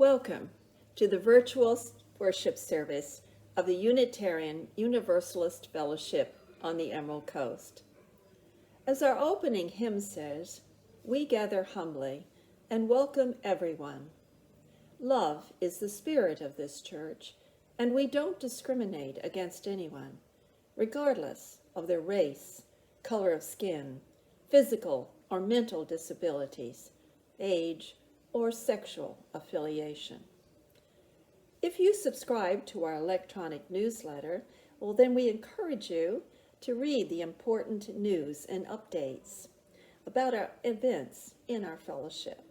Welcome to the virtual worship service of the Unitarian Universalist Fellowship on the Emerald Coast. As our opening hymn says, we gather humbly and welcome everyone. Love is the spirit of this church, and we don't discriminate against anyone, regardless of their race, color of skin, physical or mental disabilities, age, or sexual affiliation. If you subscribe to our electronic newsletter, well, then we encourage you to read the important news and updates about our events in our fellowship.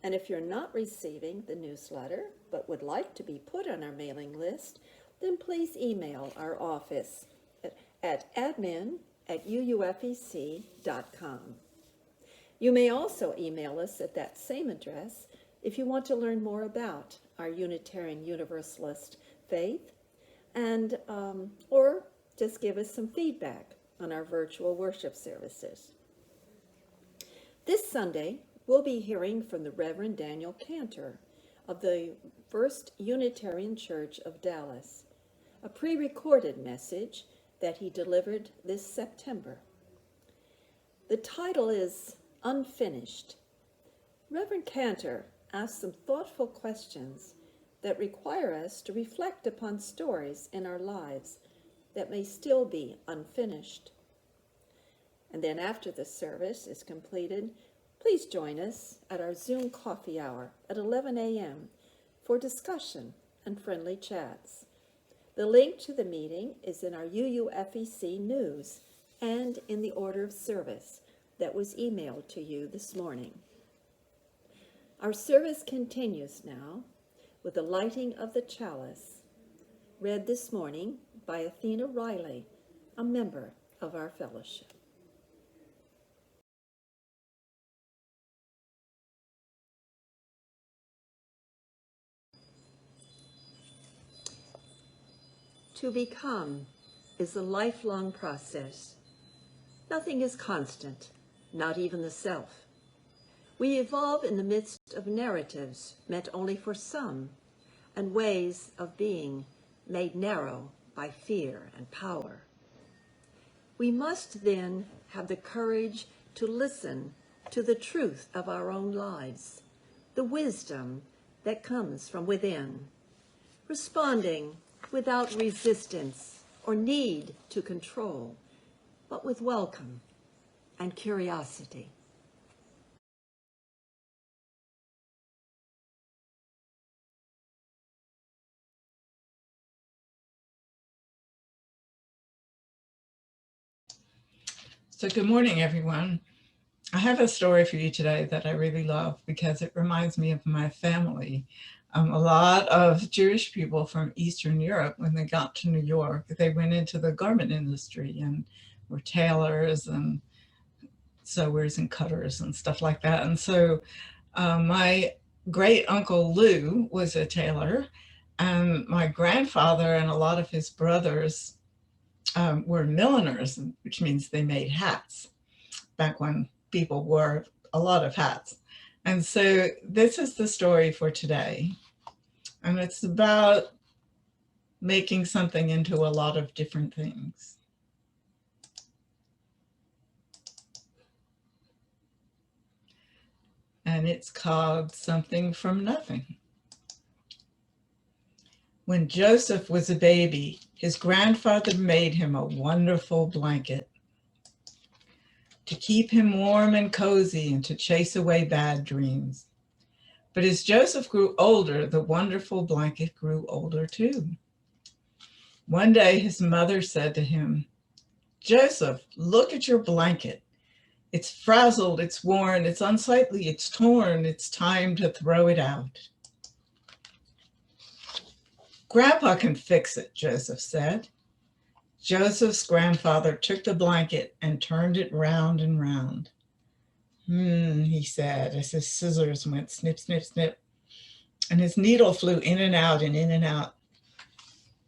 And if you're not receiving the newsletter but would like to be put on our mailing list, then please email our office at admin@uufec.com. You may also email us at that same address if you want to learn more about our Unitarian Universalist faith, and or just give us some feedback on our virtual worship services. This Sunday, we'll be hearing from the Reverend Daniel Kanter of the First Unitarian Church of Dallas, a pre-recorded message that he delivered this September. The title is Unfinished. Reverend Kanter asks some thoughtful questions that require us to reflect upon stories in our lives that may still be unfinished. And then after the service is completed, please join us at our Zoom coffee hour at 11 a.m. for discussion and friendly chats. The link to the meeting is in our UUFEC news and in the order of service that was emailed to you this morning. Our service continues now with the lighting of the Chalice, read this morning by Athena Riley, a member of our fellowship. To become is a lifelong process. Nothing is constant, not even the self. We evolve in the midst of narratives meant only for some, and ways of being made narrow by fear and power. We must then have the courage to listen to the truth of our own lives, the wisdom that comes from within, responding without resistance or need to control, but with welcome and curiosity. So good morning, everyone. I have a story for you today that I really love because it reminds me of my family. A lot of Jewish people from Eastern Europe, when they got to New York, they went into the garment industry and were tailors and sewers and cutters and stuff like that. And so my great uncle Lou was a tailor, and my grandfather and a lot of his brothers were milliners, which means they made hats back when people wore a lot of hats. And so this is the story for today. And it's about making something into a lot of different things. And it's called Something from Nothing. When Joseph was a baby, his grandfather made him a wonderful blanket to keep him warm and cozy and to chase away bad dreams. But as Joseph grew older, the wonderful blanket grew older too. One day his mother said to him, "Joseph, look at your blanket. It's frazzled, it's worn, it's unsightly, it's torn, it's time to throw it out." "Grandpa can fix it," Joseph said. Joseph's grandfather took the blanket and turned it round and round. He said, as his scissors went snip, snip, snip, and his needle flew in and out and in and out.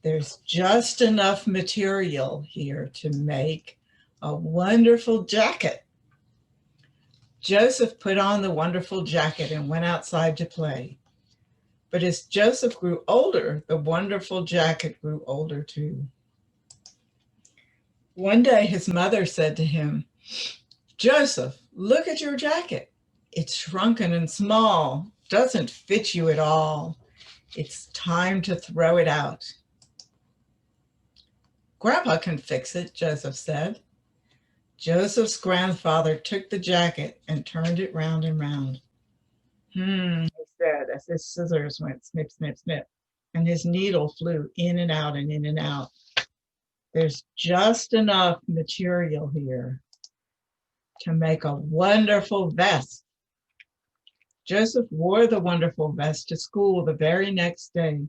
"There's just enough material here to make a wonderful jacket." Joseph put on the wonderful jacket and went outside to play. But as Joseph grew older, the wonderful jacket grew older too. One day his mother said to him, "Joseph, look at your jacket. It's shrunken and small, doesn't fit you at all. It's time to throw it out." "Grandpa can fix it," Joseph said. Joseph's grandfather took the jacket and turned it round and round. He said as his scissors went snip, snip, snip, and his needle flew in and out and in and out. "There's just enough material here to make a wonderful vest." Joseph wore the wonderful vest to school the very next day,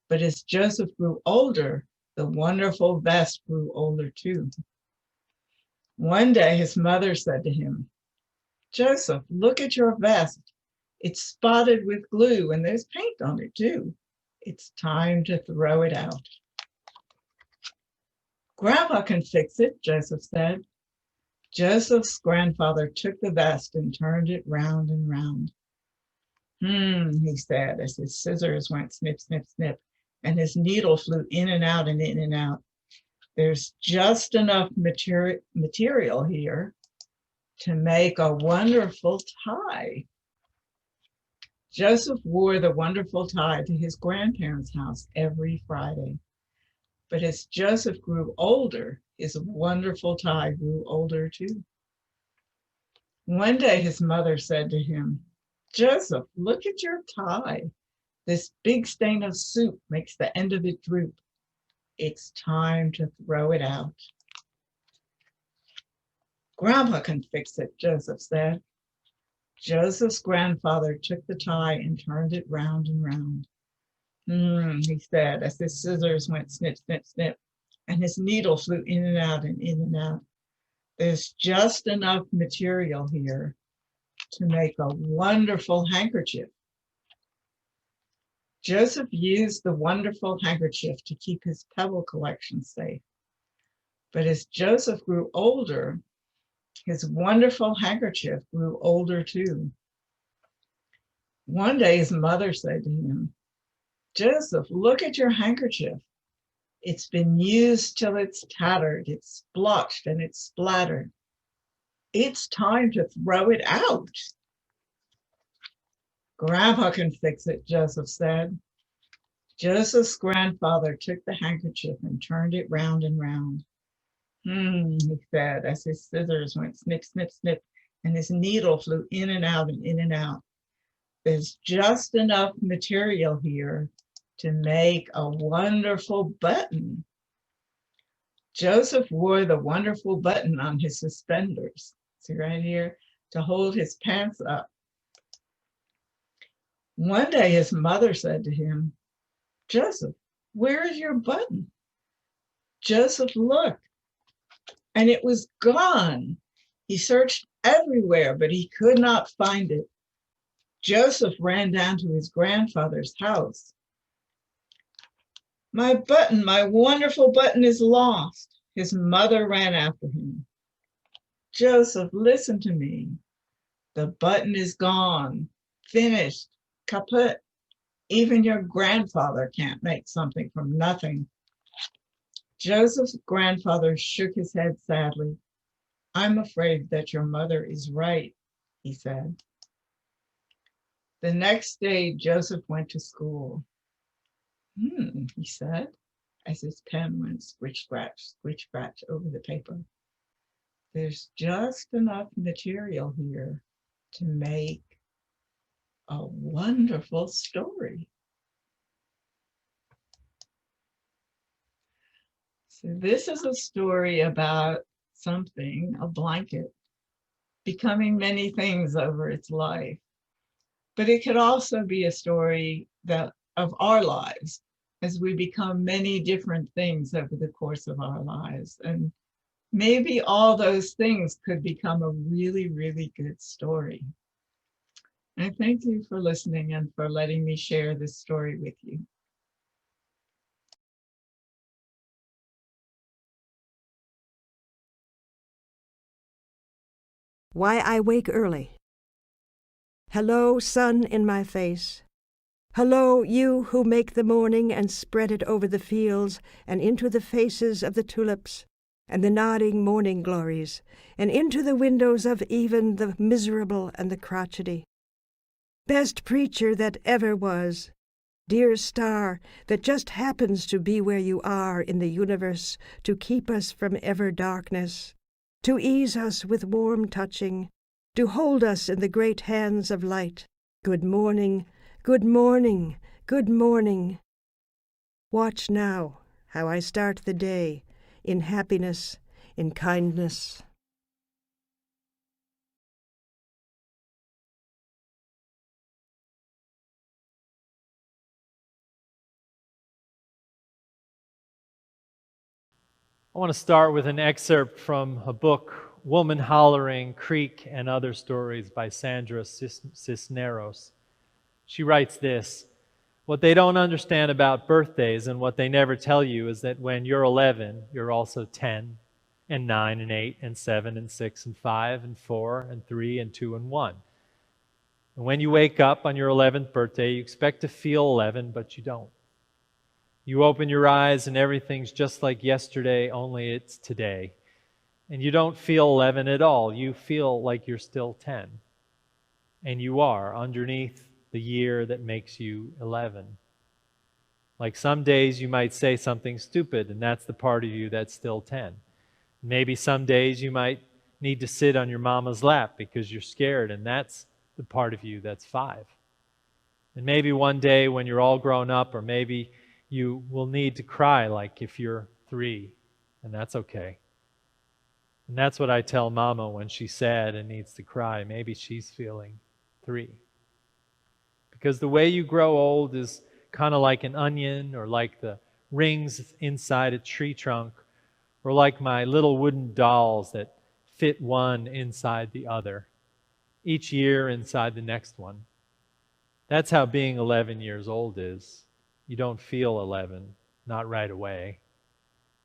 but as Joseph grew older, the wonderful vest grew older too. One day his mother said to him, "Joseph, look at your vest. It's spotted with glue and there's paint on it too. It's time to throw it out." "Grandpa can fix it," Joseph said. Joseph's grandfather took the vest and turned it round and round. He said as his scissors went snip, snip, snip, and his needle flew in and out and in and out. "There's just enough material here to make a wonderful tie." Joseph wore the wonderful tie to his grandparents' house every Friday. But as Joseph grew older, his wonderful tie grew older too. One day his mother said to him, "Joseph, look at your tie. This big stain of soup makes the end of it droop. It's time to throw it out." "Grandpa can fix it," Joseph said. Joseph's grandfather took the tie and turned it round and round. He said as his scissors went snip, snip, snip, and his needle flew in and out and in and out. "There's just enough material here to make a wonderful handkerchief." Joseph used the wonderful handkerchief to keep his pebble collection safe. But as Joseph grew older, his wonderful handkerchief grew older too. One day his mother said to him, "Joseph, look at your handkerchief. It's been used till it's tattered, it's splotched and it's splattered. It's time to throw it out." "Grandpa can fix it," Joseph said. Joseph's grandfather took the handkerchief and turned it round and round. He said as his scissors went snip, snip, snip, and his needle flew in and out and in and out. "There's just enough material here to make a wonderful button." Joseph wore the wonderful button on his suspenders, see right here, to hold his pants up. One day his mother said to him, "Joseph, where is your button?" Joseph looked, and it was gone. He searched everywhere, but he could not find it. Joseph ran down to his grandfather's house. "My button, my wonderful button is lost." His mother ran after him. "Joseph, listen to me. The button is gone, finished, kaput. Even your grandfather can't make something from nothing." Joseph's grandfather shook his head sadly. "I'm afraid that your mother is right," he said. The next day, Joseph went to school. He said, as his pen went squish, scratch over the paper. "There's just enough material here to make a wonderful story." So this is a story about something, a blanket, becoming many things over its life. But it could also be a story of our lives as we become many different things over the course of our lives. And maybe all those things could become a really, really good story. And thank you for listening and for letting me share this story with you. Why I Wake Early. Hello, sun in my face. Hello, you who make the morning and spread it over the fields and into the faces of the tulips and the nodding morning glories, and into the windows of even the miserable and the crotchety. Best preacher that ever was, dear star that just happens to be where you are in the universe to keep us from ever darkness, to ease us with warm touching, to hold us in the great hands of light. Good morning, good morning, good morning. Watch now how I start the day in happiness, in kindness. I want to start with an excerpt from a book, Woman Hollering, Creek and Other Stories by Sandra Cisneros. She writes this: what they don't understand about birthdays and what they never tell you is that when you're 11, you're also 10 and 9 and 8 and 7 and 6 and 5 and 4 and 3 and 2 and 1. And when you wake up on your 11th birthday, you expect to feel 11, but you don't. You open your eyes and everything's just like yesterday, only it's today. And you don't feel 11 at all. You feel like you're still 10. And you are underneath the year that makes you 11. Like some days you might say something stupid, and that's the part of you that's still 10. Maybe some days you might need to sit on your mama's lap because you're scared, and that's the part of you that's 5. And maybe one day when you're all grown up, or maybe you will need to cry like if you're 3, and that's okay. And that's what I tell Mama when she's sad and needs to cry. Maybe she's feeling 3. Because the way you grow old is kind of like an onion, or like the rings inside a tree trunk, or like my little wooden dolls that fit one inside the other, each year inside the next one. That's how being 11 years old is. You don't feel 11, not right away.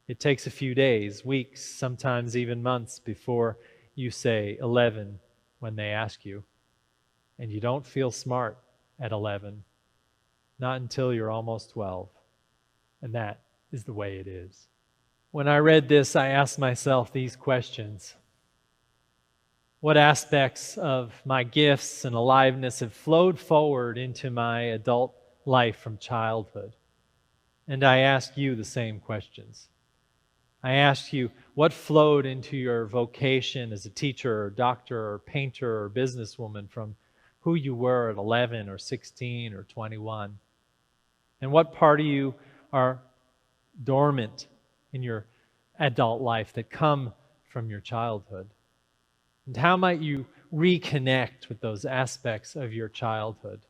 It takes a few days, weeks, sometimes even months before you say 11 when they ask you. And you don't feel smart at 11, not until you're almost 12. And that is the way it is. When I read this, I asked myself these questions. What aspects of my gifts and aliveness have flowed forward into my adult life from childhood? And I ask you the same questions. I ask you, what flowed into your vocation as a teacher or doctor or painter or businesswoman from who you were at 11 or 16 or 21? And what part of you are dormant in your adult life that come from your childhood? And how might you reconnect with those aspects of your childhood?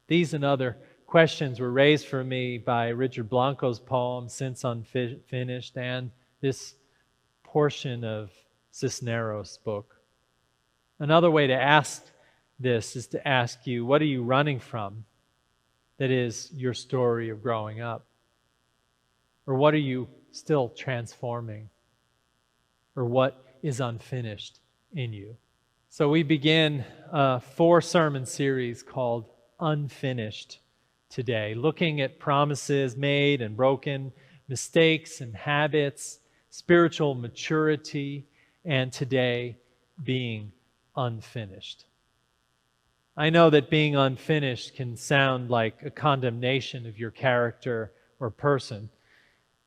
These and other questions were raised for me by Richard Blanco's poem, Since Unfinished, and this portion of Cisneros' book. Another way to ask this is to ask you, what are you running from that is your story of growing up? Or what are you still transforming? Or what is unfinished in you? So we begin a 4-sermon series called Unfinished today, looking at promises made and broken, mistakes and habits, spiritual maturity, and today being unfinished. I know that being unfinished can sound like a condemnation of your character or person.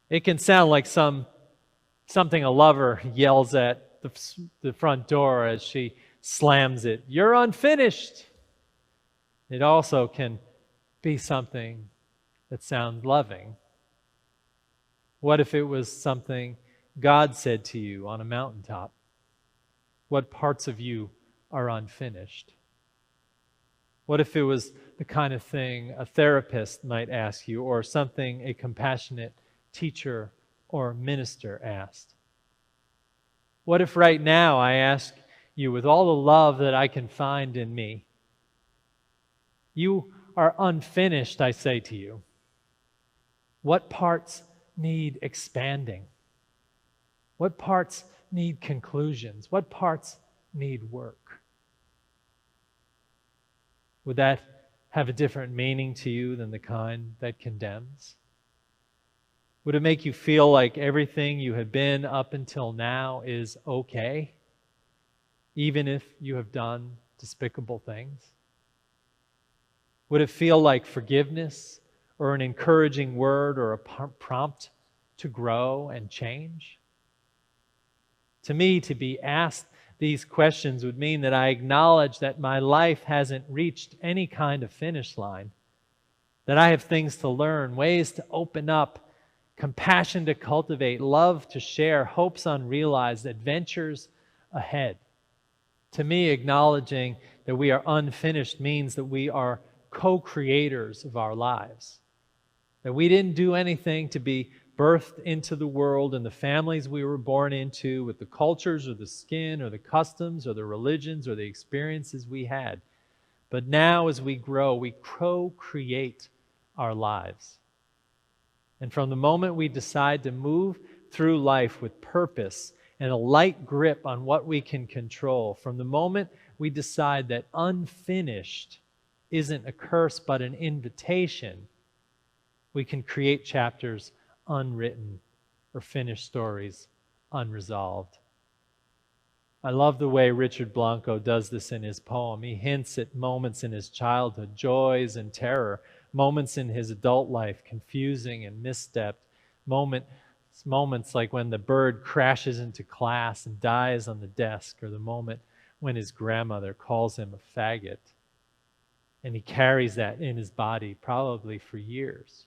It can sound like something a lover yells at the front door as she slams it. You're unfinished. It also can be something that sounds loving. What if it was something God said to you on a mountaintop? What parts of you are unfinished? What if it was the kind of thing a therapist might ask you, or something a compassionate teacher or minister asked? What if right now I ask you, with all the love that I can find in me, you are unfinished, I say to you. What parts need expanding? What parts need conclusions? What parts need work? Would that have a different meaning to you than the kind that condemns? Would it make you feel like everything you have been up until now is okay, even if you have done despicable things? Would it feel like forgiveness or an encouraging word or a prompt to grow and change? To me, to be asked these questions would mean that I acknowledge that my life hasn't reached any kind of finish line, that I have things to learn, ways to open up, compassion to cultivate, love to share, hopes unrealized, adventures ahead. To me, acknowledging that we are unfinished means that we are co-creators of our lives, that we didn't do anything to be birthed into the world and the families we were born into with the cultures or the skin or the customs or the religions or the experiences we had. But now as we grow, we co-create our lives. And from the moment we decide to move through life with purpose and a light grip on what we can control, from the moment we decide that unfinished isn't a curse but an invitation, we can create chapters unwritten or finish stories unresolved. I love the way Richard Blanco does this in his poem. He hints at moments in his childhood, joys and terror, moments in his adult life, confusing and misstepped, moments like when the bird crashes into class and dies on the desk, or the moment when his grandmother calls him a faggot. And he carries that in his body probably for years.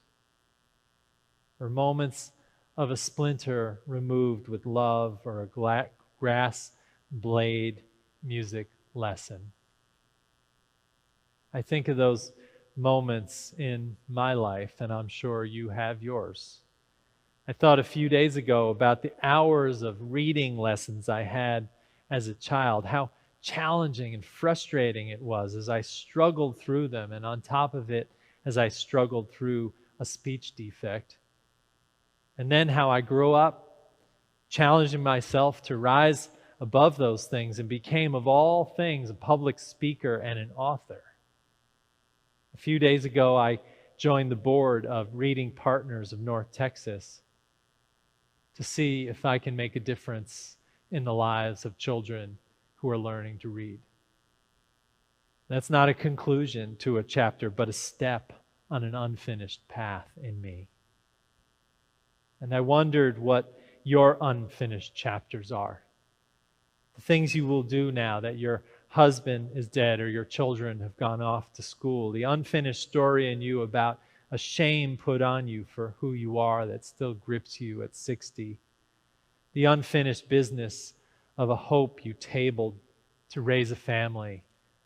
Or moments of a splinter removed with love, or a grass blade music lesson. I think of those moments in my life, and I'm sure you have yours. I thought a few days ago about the hours of reading lessons I had as a child, how challenging and frustrating it was as I struggled through them, and on top of it, as I struggled through a speech defect. And then how I grew up challenging myself to rise above those things and became, of all things, a public speaker and an author. A few days ago, I joined the board of Reading Partners of North Texas to see if I can make a difference in the lives of children who are learning to read. That's not a conclusion to a chapter, but a step on an unfinished path in me. And I wondered what your unfinished chapters are. The things you will do now that your husband is dead or your children have gone off to school. The unfinished story in you about a shame put on you for who you are that still grips you at 60. The unfinished business of a hope you tabled to raise a family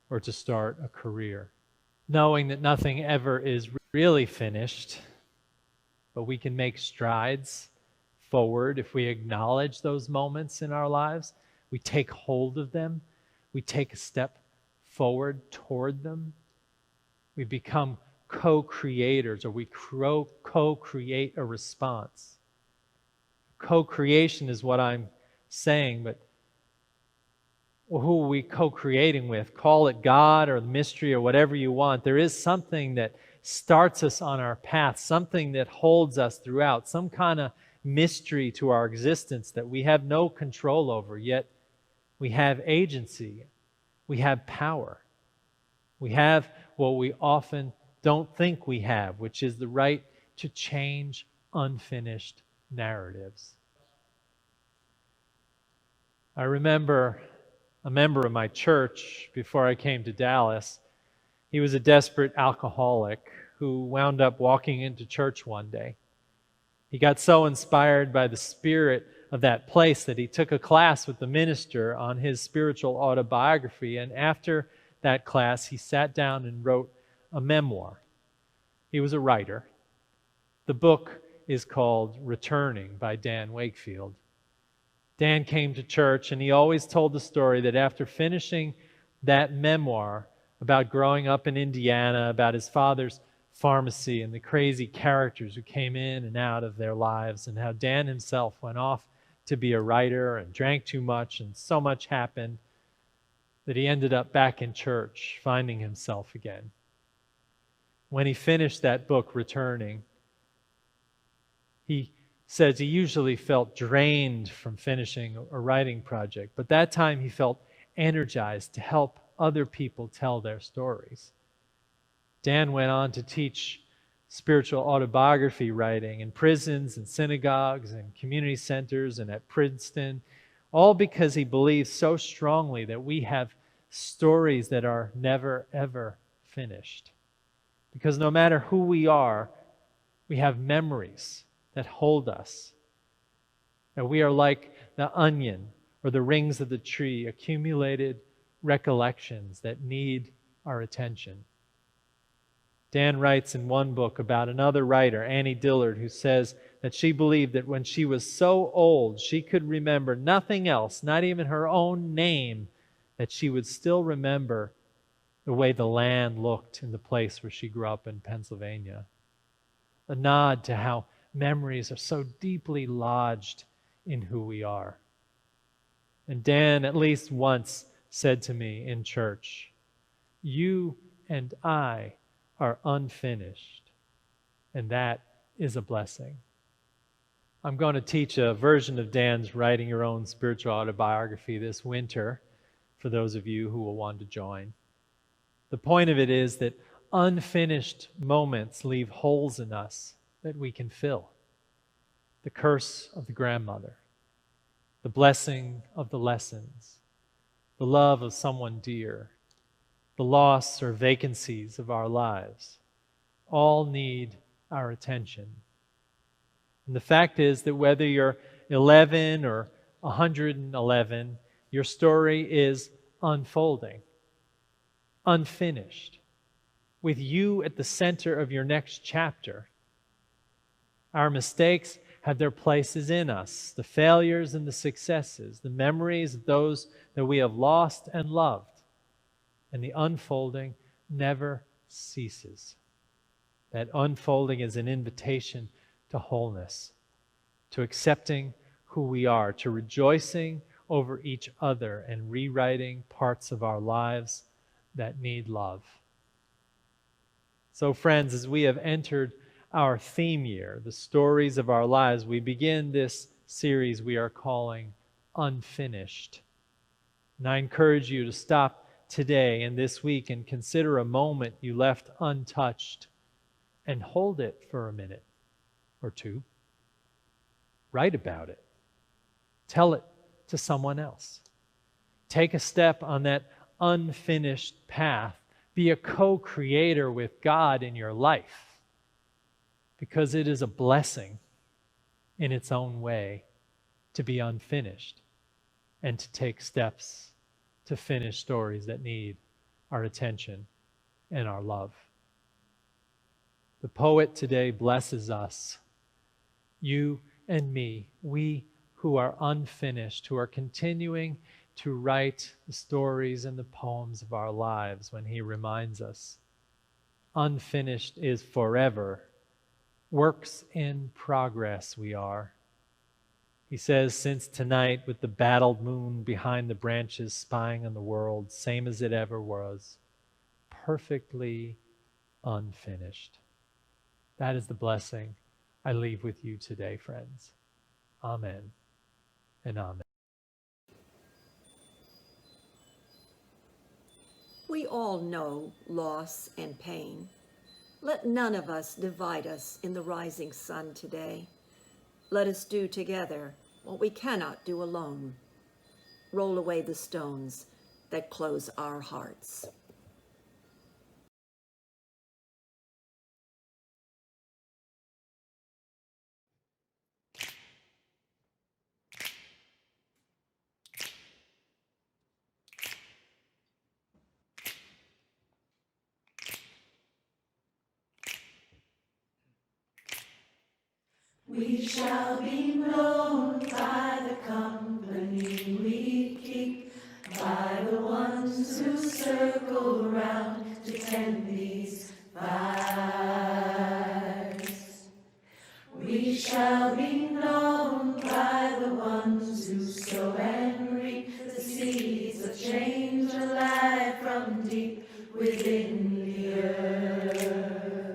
or to start a career. Knowing that nothing ever is really finished, but we can make strides forward if we acknowledge those moments in our lives. We take hold of them. We take a step forward toward them. We become co-creators, or we co-create a response. Co-creation is what I'm saying, but who are we co-creating with? Call it God or the mystery or whatever you want. There is something that starts us on our path, something that holds us throughout, some kind of mystery to our existence that we have no control over, yet we have agency, we have power. We have what we often don't think we have, which is the right to change unfinished narratives. I remember a member of my church before I came to Dallas. He was a desperate alcoholic who wound up walking into church one day. He got so inspired by the spirit of that place that he took a class with the minister on his spiritual autobiography, and after that class, he sat down and wrote a memoir. He was a writer. The book is called Returning by Dan Wakefield. Dan came to church, and he always told the story that after finishing that memoir about growing up in Indiana, about his father's pharmacy and the crazy characters who came in and out of their lives, and how Dan himself went off to be a writer and drank too much, and so much happened that he ended up back in church, finding himself again. When he finished that book, Returning, he says he usually felt drained from finishing a writing project, but that time he felt energized to help other people tell their stories. Dan went on to teach spiritual autobiography writing in prisons and synagogues and community centers and at Princeton, all because he believes so strongly that we have stories that are never, ever finished. Because no matter who we are, we have memories that hold us. And we are like the onion or the rings of the tree, accumulated recollections that need our attention. Dan writes in one book about another writer, Annie Dillard, who says that she believed that when she was so old she could remember nothing else, not even her own name, that she would still remember the way the land looked in the place where she grew up in Pennsylvania. A nod to how memories are so deeply lodged in who we are. And Dan at least once said to me in church, "You and I are unfinished," and that is a blessing. I'm going to teach a version of Dan's Writing Your Own Spiritual Autobiography this winter for those of you who will want to join. The point of it is that unfinished moments leave holes in us that we can fill. The curse of the grandmother, the blessing of the lessons, the love of someone dear, the loss or vacancies of our lives, all need our attention. And the fact is that whether you're 11 or 111, your story is unfolding, unfinished, with you at the center of your next chapter. Our mistakes have their places in us, the failures and the successes, the memories of those that we have lost and loved. And the unfolding never ceases. That unfolding is an invitation to wholeness, to accepting who we are, to rejoicing over each other and rewriting parts of our lives that need love. So friends, as we have entered our theme year, the stories of our lives, we begin this series we are calling Unfinished. And I encourage you to stop today and this week and consider a moment you left untouched and hold it for a minute or two. Write about it. Tell it to someone else. Take a step on that unfinished path. Be a co-creator with God in your life, because it is a blessing in its own way to be unfinished and to take steps to finish stories that need our attention and our love. The poet today blesses us, you and me, we who are unfinished, who are continuing to write the stories and the poems of our lives, when he reminds us, unfinished is forever. Works in progress we are. He says, since tonight, with the battled moon behind the branches spying on the world, same as it ever was, perfectly unfinished. That is the blessing I leave with you today, friends. Amen and amen. We all know loss and pain. Let none of us divide us in the rising sun today. Let us do together what we cannot do alone. Roll away the stones that close our hearts. We shall be known by the company we keep, by the ones who circle round to tend these fires. We shall be known by the ones who sow and reap the seeds of change alive from deep within the earth.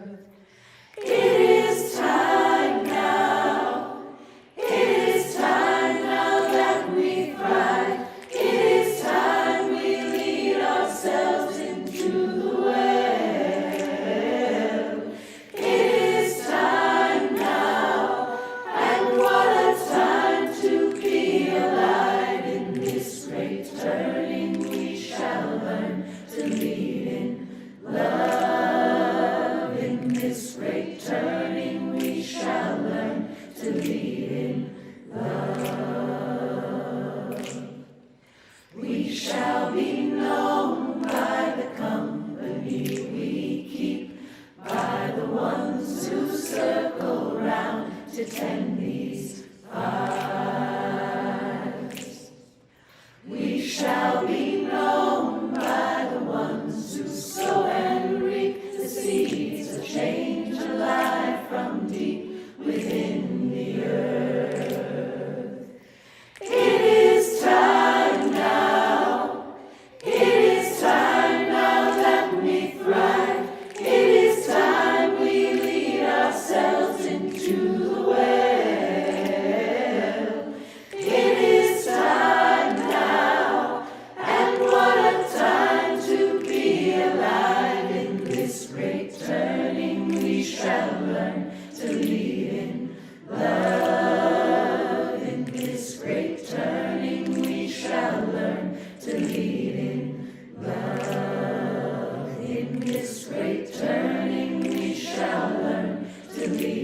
tend these fires. We shall be known by the ones who sow and reap the seeds of change alive from deep within the earth. It is time now. It is time now that we thrive. It is time we lead ourselves into the well. It is time now, and what a time to be alive. In this great turning we shall learn to lead in love. In this great turning we shall learn to lead in love. In this great turning we shall learn to lead